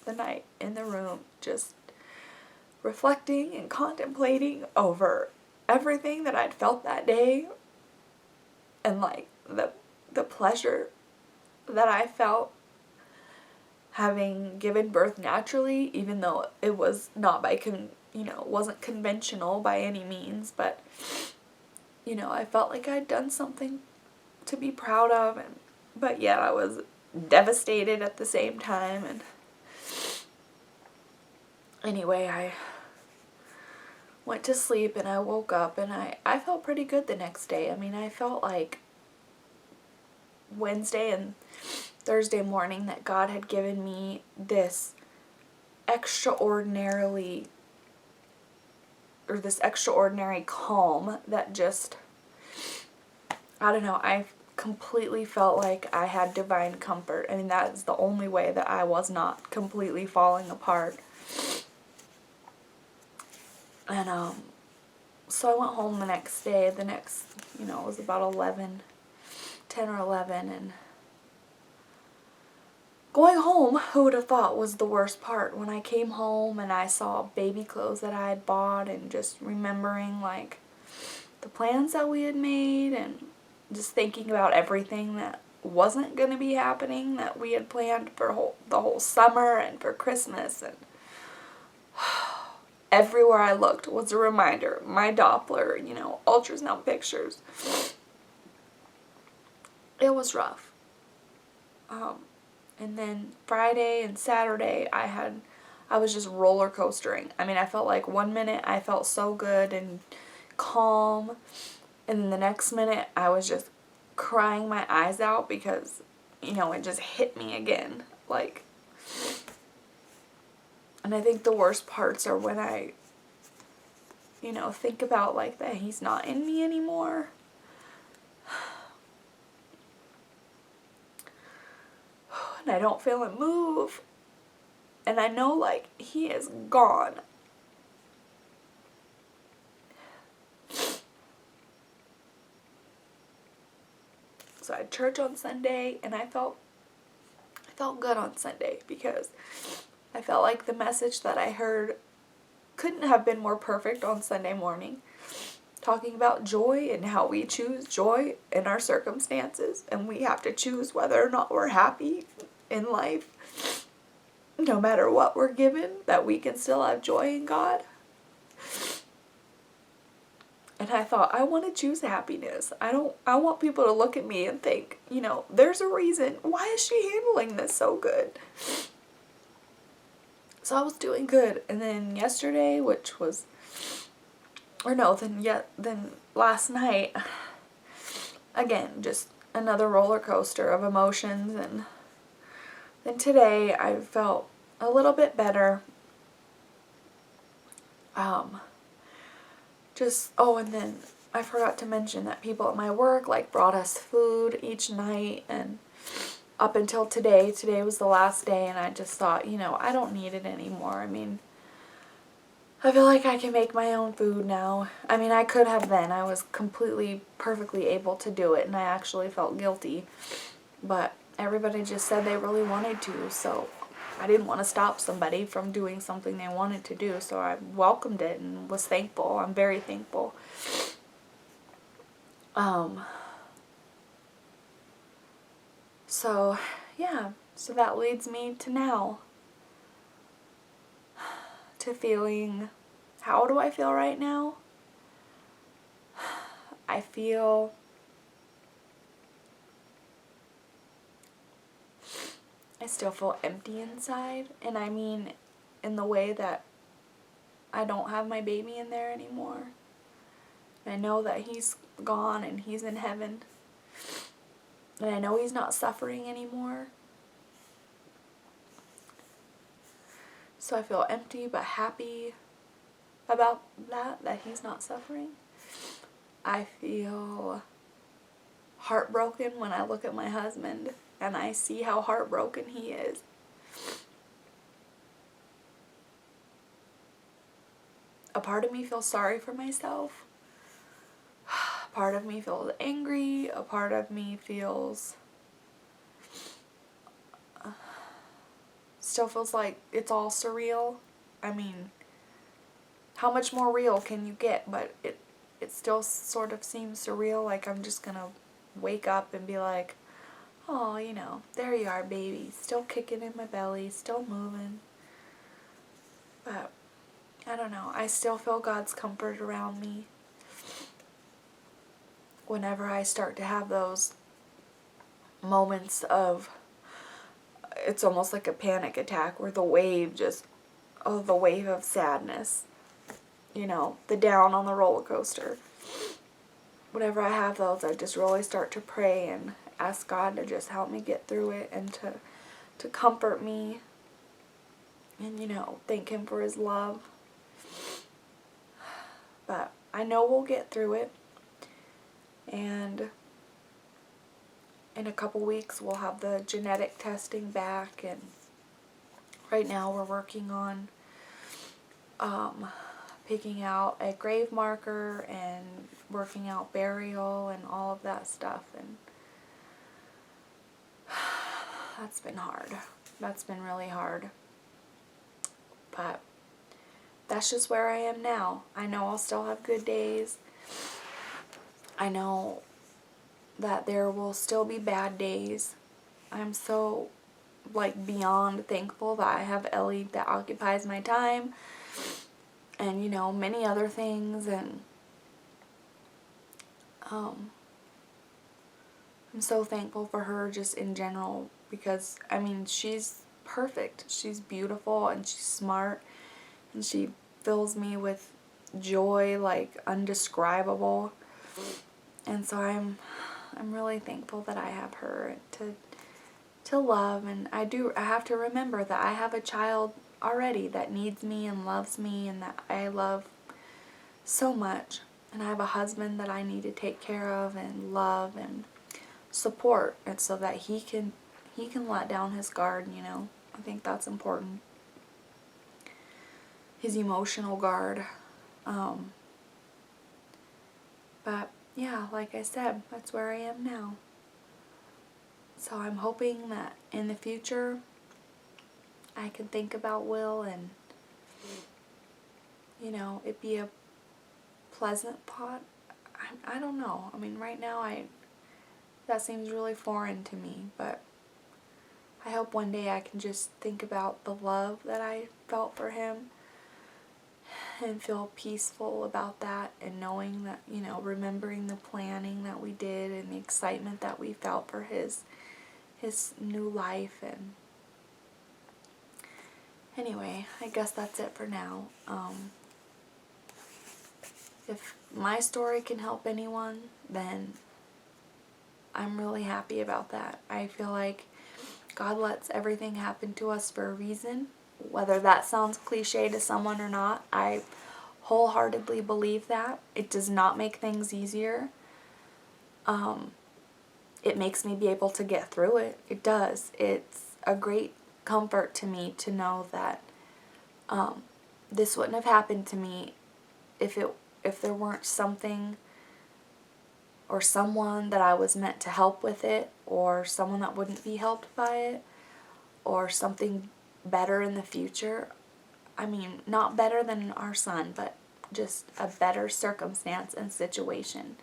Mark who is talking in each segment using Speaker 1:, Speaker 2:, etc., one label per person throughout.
Speaker 1: the night in the room just reflecting and contemplating over everything that I'd felt that day, and like the pleasure that I felt having given birth naturally, even though it was not by wasn't conventional by any means, but I felt like I'd done something to be proud of, but yet I was devastated at the same time. And anyway, I went to sleep and I woke up and I felt pretty good the next day. I mean, I felt like Wednesday and Thursday morning that God had given me this extraordinary calm that just, I don't know, I completely felt like I had divine comfort. I mean, that is the only way that I was not completely falling apart. And so I went home the next day. It was about 10 or 11, and going home, who would have thought, was the worst part. When I came home and I saw baby clothes that I had bought, and just remembering like the plans that we had made, and just thinking about everything that wasn't going to be happening that we had planned for the whole summer and for Christmas. And everywhere I looked was a reminder. My Doppler, ultrasound pictures. It was rough. And then Friday and Saturday, I was just roller coastering. I mean, I felt like one minute I felt so good and calm, and then the next minute I was just crying my eyes out because, it just hit me again. And I think the worst parts are when I, think about like that he's not in me anymore. And I don't feel him move. And I know like he is gone. So I had church on Sunday, and I felt good on Sunday because I felt like the message that I heard couldn't have been more perfect on Sunday morning, talking about joy and how we choose joy in our circumstances, and we have to choose whether or not we're happy in life, no matter what we're given, that we can still have joy in God. And I thought, I want to choose happiness. I want people to look at me and think, there's a reason. Why is she handling this so good? So I was doing good. And then yesterday, then last night, again, just another roller coaster of emotions. And then today I felt a little bit better. And then I forgot to mention that people at my work brought us food each night, and up until today was the last day, and I just thought, I don't need it anymore. I mean, I feel like I can make my own food now. I mean, I could have then. I was perfectly able to do it, and I actually felt guilty, but everybody just said they really wanted to, so I didn't want to stop somebody from doing something they wanted to do, so I welcomed it and was thankful. I'm very thankful. So that leads me to now. To feeling, how do I feel right now? I still feel empty inside, and I mean in the way that I don't have my baby in there anymore. I know that he's gone and he's in heaven, and I know he's not suffering anymore. So I feel empty but happy about that he's not suffering. I feel heartbroken when I look at my husband and I see how heartbroken he is. A part of me feels sorry for myself. A part of me feels angry. A part of me feels still feels like it's all surreal. I mean, how much more real can you get? But it still sort of seems surreal, like I'm just gonna wake up and be like, oh, there you are, baby, still kicking in my belly, still moving. But I don't know, I still feel God's comfort around me whenever I start to have those moments of, it's almost like a panic attack where the wave of sadness, the down on the roller coaster. Whenever I have those, I just really start to pray and ask God to just help me get through it and to comfort me and, thank Him for His love. But I know we'll get through it, and in a couple weeks we'll have the genetic testing back, and right now we're working on picking out a grave marker and working out burial and all of that stuff, and that's been hard. That's been really hard. But that's just where I am now. I know I'll still have good days. I know that there will still be bad days. I'm so, beyond thankful that I have Ellie that occupies my time, and, many other things, and I'm so thankful for her just in general, because, she's perfect. She's beautiful, and she's smart, and she fills me with joy, undescribable, and so I'm really thankful that I have her to love, and I have to remember that I have a child already that needs me and loves me and that I love so much, and I have a husband that I need to take care of and love and support, and so that he can let down his guard, I think that's important. His emotional guard. But yeah, like I said, that's where I am now. So I'm hoping that in the future I can think about Will and, it be a pleasant pot. I don't know. Right now that seems really foreign to me, but I hope one day I can just think about the love that I felt for him and feel peaceful about that, and knowing that, remembering the planning that we did and the excitement that we felt for his new life. And anyway, I guess that's it for now. If my story can help anyone, then I'm really happy about that. I feel like God lets everything happen to us for a reason. Whether that sounds cliche to someone or not, I wholeheartedly believe that. It does not make things easier. It makes me be able to get through it. It does. It's a great comfort to me to know that this wouldn't have happened to me if there weren't something or someone that I was meant to help with it, or someone that wouldn't be helped by it, or something better in the future. Not better than our son, but just a better circumstance and situation.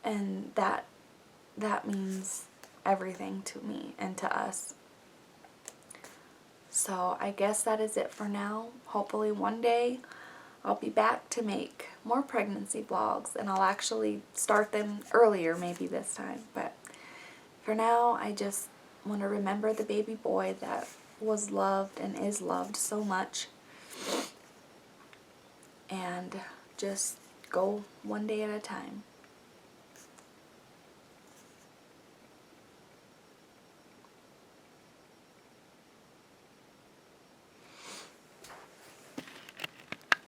Speaker 1: And that means everything to me and to us. So I guess that is it for now. Hopefully one day I'll be back to make more pregnancy vlogs, and I'll actually start them earlier maybe this time. But for now, I just want to remember the baby boy that was loved and is loved so much, and just go one day at a time.